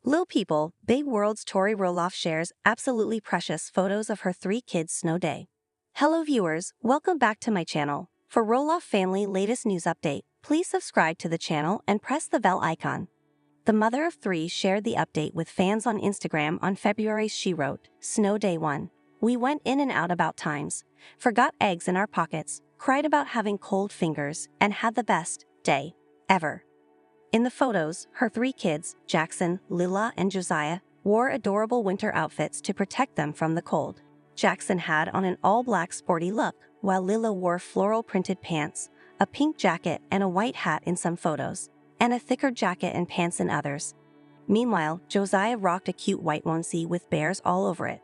Lil People, Big World's Tori Roloff shares absolutely precious photos of her 3 kids' snow day. Hello viewers, welcome back to my channel. For Roloff family latest news update, please subscribe to the channel and press the bell icon. The mother of 3 shared the update with fans on Instagram on February. She wrote, "Snow day 1. We went in and out about times, forgot eggs in our pockets, cried about having cold fingers, and had the best day ever." In the photos, her 3 kids, Jackson, Lila, and Josiah, wore adorable winter outfits to protect them from the cold. Jackson had on an all-black sporty look, while Lila wore floral-printed pants, a pink jacket and a white hat in some photos, and a thicker jacket and pants in others. Meanwhile, Josiah rocked a cute white onesie with bears all over it.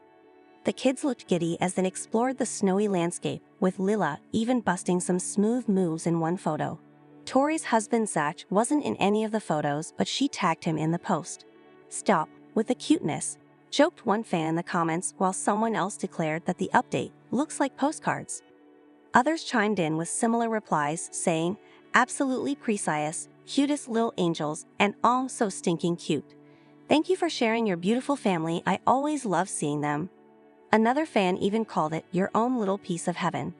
The kids looked giddy as they explored the snowy landscape, with Lila even busting some smooth moves in one photo. Tori's husband Zach wasn't in any of the photos, but she tagged him in the post. "Stop with the cuteness," joked one fan in the comments, while someone else declared that the update looks like postcards. Others chimed in with similar replies, saying, "Absolutely precise, cutest little angels, and all so stinking cute. Thank you for sharing your beautiful family, I always love seeing them." Another fan even called it your own little piece of heaven.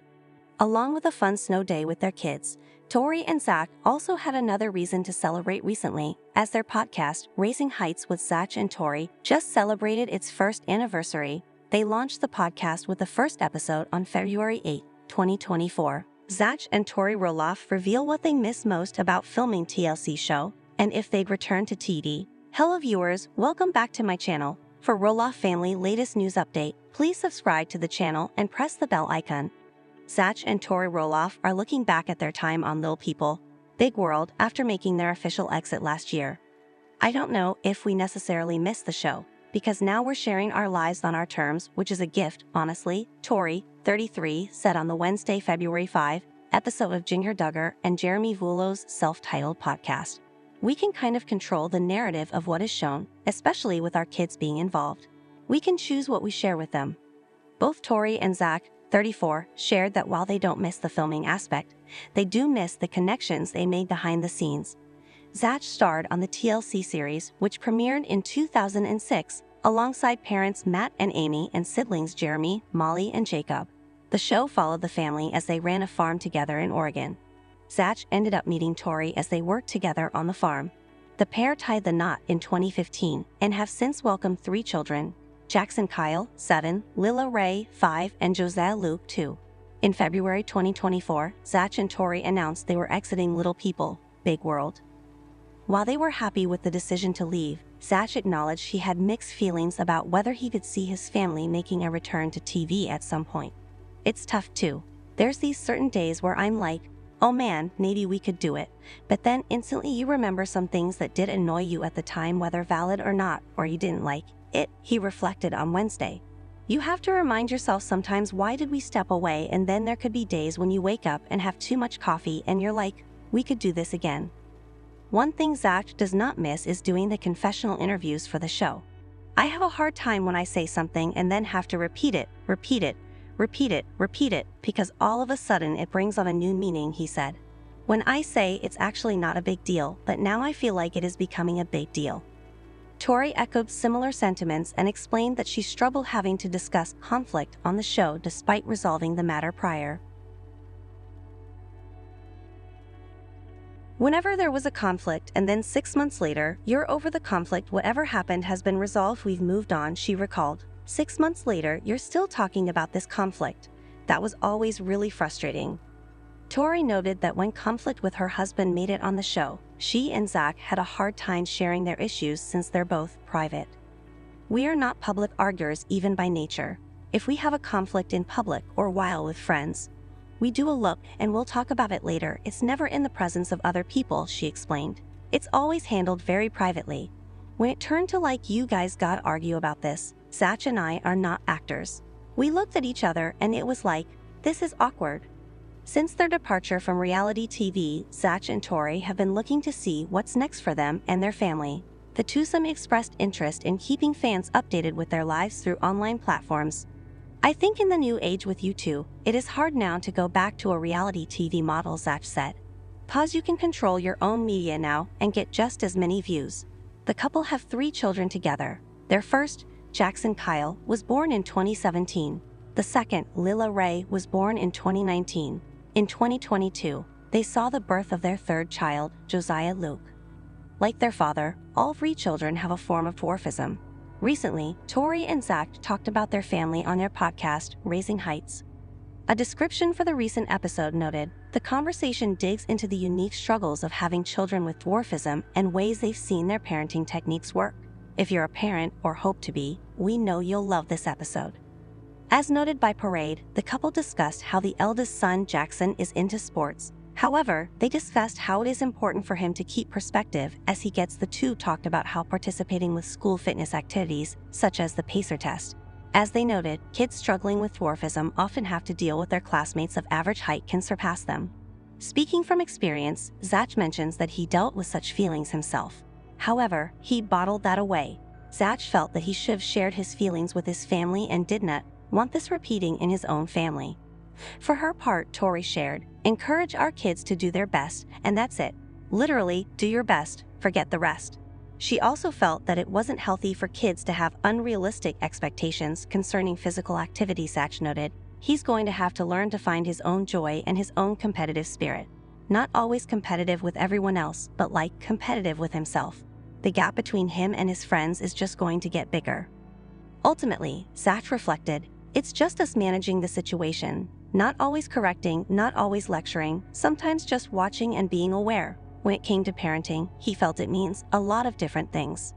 Along with a fun snow day with their kids, Tori and Zach also had another reason to celebrate recently, as their podcast, Raising Heights with Zach and Tori, just celebrated its first anniversary. They launched the podcast with the first episode on February 8, 2024. Zach and Tori Roloff reveal what they miss most about filming TLC show, and if they'd return to TD. Hello viewers, welcome back to my channel. For Roloff family latest news update, please subscribe to the channel and press the bell icon. Zach and Tori Roloff are looking back at their time on Lil People, Big World after making their official exit last year. "I don't know if we necessarily missed the show, because now we're sharing our lives on our terms, which is a gift, honestly," Tori, 33, said on the Wednesday, February 5, episode of Ginger Duggar and Jeremy Vuolo's self-titled podcast. "We can kind of control the narrative of what is shown, especially with our kids being involved. We can choose what we share with them." Both Tori and Zach, 34, shared that while they don't miss the filming aspect, they do miss the connections they made behind the scenes. Zach starred on the TLC series, which premiered in 2006, alongside parents Matt and Amy and siblings Jeremy, Molly, and Jacob. The show followed the family as they ran a farm together in Oregon. Zach ended up meeting Tori as they worked together on the farm. The pair tied the knot in 2015 and have since welcomed 3 children: Jackson Kyle, 7, Lila Ray, 5, and Josiah Luke, 2. In February 2024, Zach and Tori announced they were exiting Little People, Big World. While they were happy with the decision to leave, Zach acknowledged he had mixed feelings about whether he could see his family making a return to TV at some point. "It's tough too. There's these certain days where I'm like, oh man, maybe we could do it. But then instantly you remember some things that did annoy you at the time, whether valid or not, or you didn't like it," he reflected on Wednesday. "You have to remind yourself sometimes, why did we step away? And then there could be days when you wake up and have too much coffee and you're like, we could do this again." One thing Zach does not miss is doing the confessional interviews for the show. "I have a hard time when I say something and then have to repeat it, because all of a sudden it brings on a new meaning," he said. "When I say it's actually not a big deal, but now I feel like it is becoming a big deal." Tori echoed similar sentiments and explained that she struggled having to discuss conflict on the show despite resolving the matter prior. "Whenever there was a conflict and then 6 months later, you're over the conflict, whatever happened has been resolved, we've moved on," she recalled. 6 months later, you're still talking about this conflict. That was always really frustrating." Tori noted that when conflict with her husband made it on the show, she and Zach had a hard time sharing their issues since they're both private. "We are not public arguers even by nature. If we have a conflict in public or while with friends, we do a look and we'll talk about it later. It's never in the presence of other people," she explained. "It's always handled very privately. When it turned to like you guys gotta argue about this, Zach and I are not actors. We looked at each other and it was like, this is awkward." Since their departure from reality TV, Zach and Tori have been looking to see what's next for them and their family. The twosome expressed interest in keeping fans updated with their lives through online platforms. "I think in the new age with you two, it is hard now to go back to a reality TV model," Zach said. "'Cause you can control your own media now and get just as many views. The couple have 3 children together. Their first, Jackson Kyle, was born in 2017. The second, Lila Ray, was born in 2019. In 2022, they saw the birth of their third child, Josiah Luke. Like their father, all 3 children have a form of dwarfism. Recently, Tori and Zach talked about their family on their podcast, Raising Heights. A description for the recent episode noted, the conversation digs into the unique struggles of having children with dwarfism and ways they've seen their parenting techniques work. If you're a parent or hope to be, we know you'll love this episode. As noted by Parade, the couple discussed how the eldest son, Jackson, is into sports. However, they discussed how it is important for him to keep perspective as he gets. The two talked about how participating with school fitness activities, such as the pacer test. As they noted, kids struggling with dwarfism often have to deal with their classmates of average height can surpass them. Speaking from experience, Zach mentions that he dealt with such feelings himself. However, he bottled that away. Zach felt that he should have shared his feelings with his family and did not want this repeating in his own family. For her part, Tori shared, "Encourage our kids to do their best, and that's it. Literally, do your best, forget the rest." She also felt that it wasn't healthy for kids to have unrealistic expectations concerning physical activity. Zach noted, "He's going to have to learn to find his own joy and his own competitive spirit. Not always competitive with everyone else, but competitive with himself. The gap between him and his friends is just going to get bigger." Ultimately, Zach reflected, "It's just us managing the situation. Not always correcting, not always lecturing, sometimes just watching and being aware." When it came to parenting, he felt it means a lot of different things.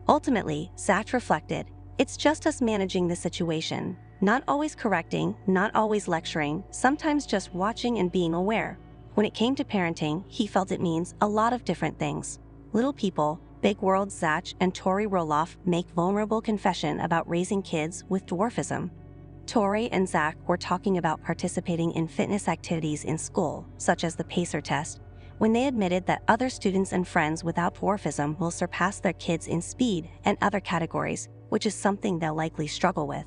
Ultimately, Zach reflected, "It's just us managing the situation. Not always correcting, not always lecturing, sometimes just watching and being aware." When it came to parenting, he felt it means a lot of different things. Little people, big world. Zach and Tori Roloff make vulnerable confession about raising kids with dwarfism. Tori and Zach were talking about participating in fitness activities in school, such as the pacer test, when they admitted that other students and friends without dwarfism will surpass their kids in speed and other categories, which is something they'll likely struggle with.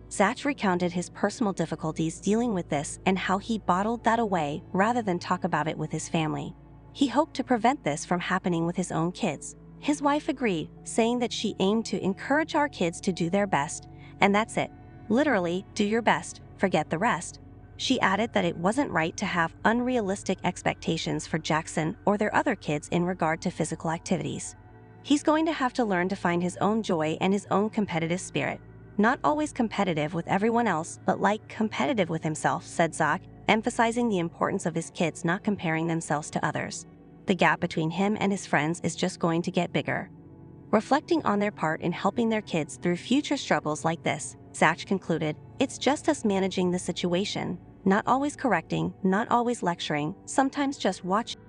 Zach recounted his personal difficulties dealing with this and how he bottled that away rather than talk about it with his family. He hoped to prevent this from happening with his own kids. His wife agreed, saying that she aimed to encourage our kids to do their best, and that's it. Literally, do your best, forget the rest. She added that it wasn't right to have unrealistic expectations for Jackson or their other kids in regard to physical activities. He's going to have to learn to find his own joy and his own competitive spirit. Not always competitive with everyone else, but competitive with himself, said Zach, emphasizing the importance of his kids not comparing themselves to others. The gap between him and his friends is just going to get bigger. Reflecting on their part in helping their kids through future struggles like this, Zach concluded, "It's just us managing the situation. Not always correcting, not always lecturing, sometimes just watching."